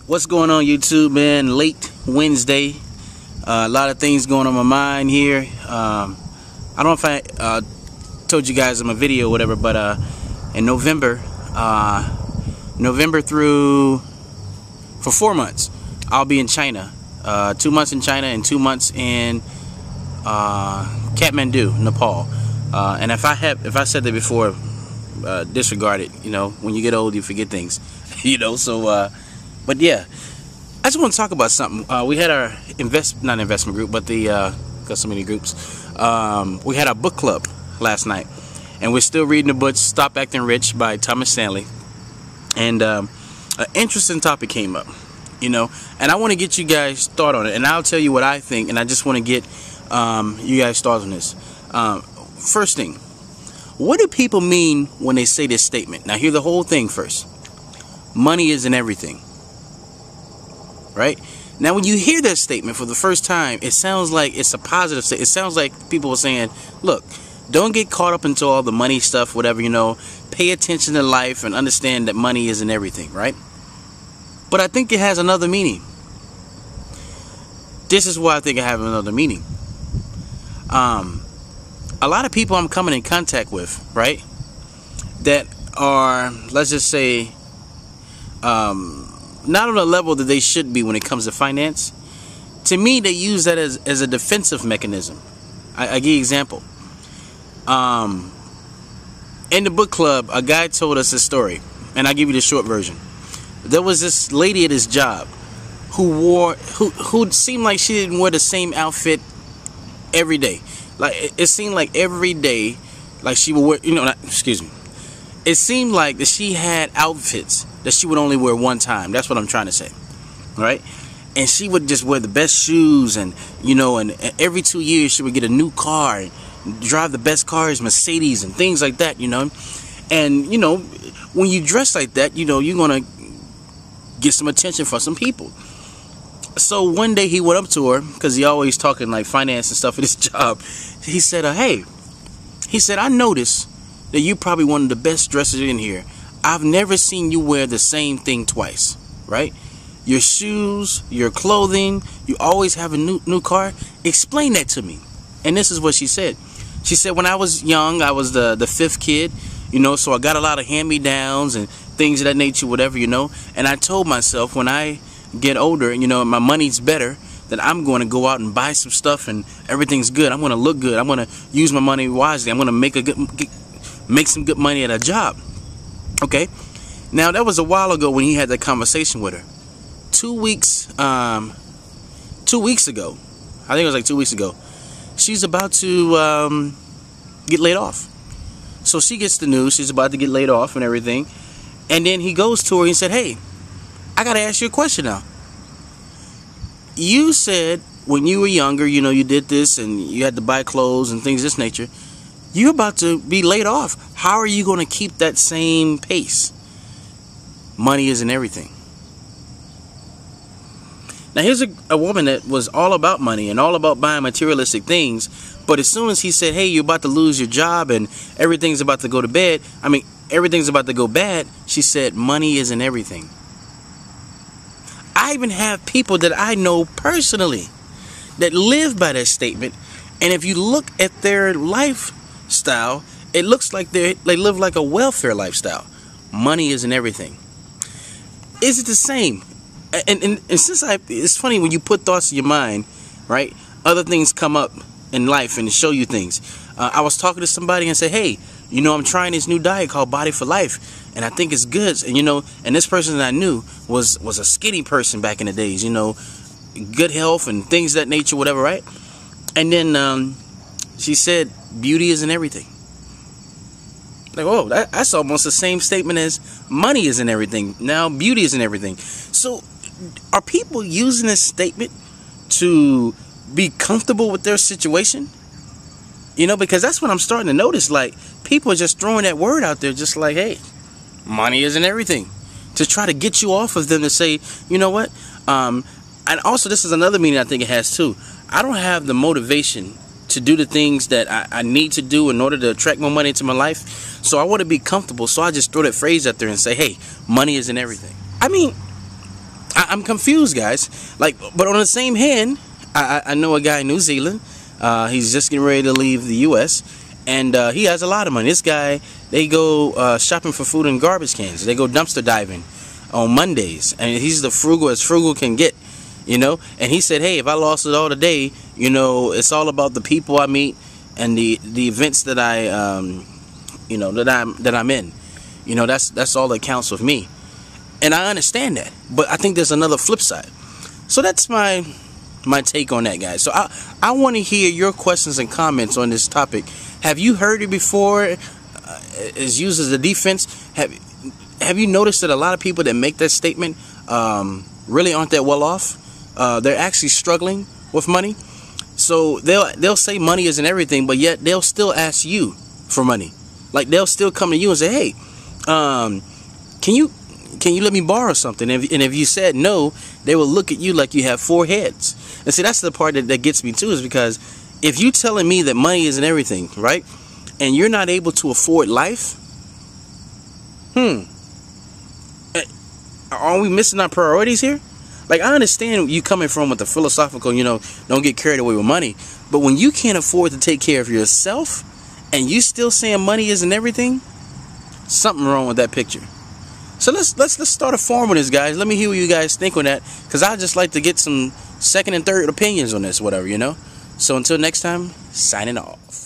What's going on, YouTube, man? Late Wednesday. A lot of things going on my mind here. I don't know if I told you guys in my video or whatever, but in November through for 4 months, I'll be in China. 2 months in China and 2 months in Kathmandu, Nepal. And if I said that before, disregard it. You know, when you get old, you forget things. You know, so. But yeah, I just want to talk about something. We had our not investment group, but the got so many groups. We had our book club last night, and we're still reading the book "Stop Acting Rich" by Thomas Stanley. And an interesting topic came up, you know, and I want to get you guys' thought on it, and I'll tell you what I think, and I just want to get you guys' thoughts on this. First thing, what do people mean when they say this statement? Now, hear the whole thing first. Money isn't everything. Right? Now, when you hear that statement for the first time, it sounds like it's a positive statement. It sounds like people are saying, look, don't get caught up into all the money stuff, whatever, you know. Pay attention to life and understand that money isn't everything, right? But I think it has another meaning. This is why I think it has another meaning. A lot of people I'm coming in contact with, right, that are, let's just say, not on the level that they should be when it comes to finance. To me, they use that as a defensive mechanism. I give you an example. In the book club, a guy told us a story, and I'll give you the short version. There was this lady at his job who seemed like she didn't wear the same outfit every day. Like, it seemed like every day, like she would wear, you know, excuse me. It seemed like that she had outfits that she would only wear one time. That's what I'm trying to say, right? And she would just wear the best shoes, and you know, and every 2 years she would get a new car and drive the best cars, Mercedes and things like that, you know. And you know, when you dress like that, you know, you're gonna get some attention from some people. So one day he went up to her, because he always talking like finance and stuff at his job. He said, hey, he said, I noticed that you're probably one of the best dressers in here. I've never seen you wear the same thing twice, right? Your shoes, your clothing, you always have a new car. Explain that to me. And this is what she said. She said, when I was young, I was the fifth kid, you know, so I got a lot of hand-me-downs and things of that nature, whatever, you know. And I told myself, when I get older, you know, my money's better, that I'm going to go out and buy some stuff and everything's good. I'm going to look good. I'm going to use my money wisely. I'm going to make some good money at a job. Okay, now that was a while ago when he had that conversation with her. 2 weeks ago, I think it was like 2 weeks ago, she's about to get laid off. So she gets the news she's about to get laid off and everything, and then he goes to her and said, hey, I gotta ask you a question now. You said when you were younger, you know, you did this and you had to buy clothes and things of this nature. You're about to be laid off. How are you going to keep that same pace? Money isn't everything. Now, here's a woman that was all about money and all about buying materialistic things. But as soon as he said, hey, you're about to lose your job and everything's about to go to bed. I mean, everything's about to go bad. She said, money isn't everything. I even have people that I know personally that live by that statement. And if you look at their lifestyle, it looks like they live like a welfare lifestyle. Money isn't everything. Is it the same? And since it's funny when you put thoughts in your mind, right? Other things come up in life and show you things. I was talking to somebody and said, hey, you know, I'm trying this new diet called Body for Life, and I think it's good. And you know, and this person that I knew was a skinny person back in the days, you know, good health and things of that nature, whatever, right? And then she said, beauty isn't everything. Like, oh, that's almost the same statement as money isn't everything. Now, beauty isn't everything. So, are people using this statement to be comfortable with their situation? You know, because that's what I'm starting to notice. Like, people are just throwing that word out there just like, hey, money isn't everything. To try to get you off of them to say, you know what? And also, this is another meaning I think it has too. I don't have the motivation to do the things that I need to do in order to attract more money into my life. So I want to be comfortable. So I just throw that phrase out there and say, hey, money isn't everything. I mean, I'm confused, guys. Like, but on the same hand, I know a guy in New Zealand. He's just getting ready to leave the U.S. and he has a lot of money. This guy, they go shopping for food in garbage cans. They go dumpster diving on Mondays, and he's the frugal as frugal can get, you know. And he said, hey, if I lost it all today, you know, it's all about the people I meet and the events that I you know, that I'm in. You know, that's all that counts with me. And I understand that, but I think there's another flip side. So that's my take on that, guys. So I want to hear your questions and comments on this topic. Have you heard it before? Is used as a defense? Have you noticed that a lot of people that make that statement really aren't that well off? They're actually struggling with money. So they'll say money isn't everything, but yet they'll still ask you for money. Like, they'll still come to you and say, hey, can you let me borrow something? And if you said no, they will look at you like you have 4 heads. And see, that's the part that gets me too, is because if you telling me that money isn't everything, right, and you're not able to afford life, are we missing our priorities here? Like, I understand you coming from with the philosophical, you know, don't get carried away with money, but when you can't afford to take care of yourself and you still saying money isn't everything, something wrong with that picture. So let's start a forum on this, guys. Let me hear what you guys think on that, because I just like to get some second and third opinions on this, whatever, you know. So until next time, signing off.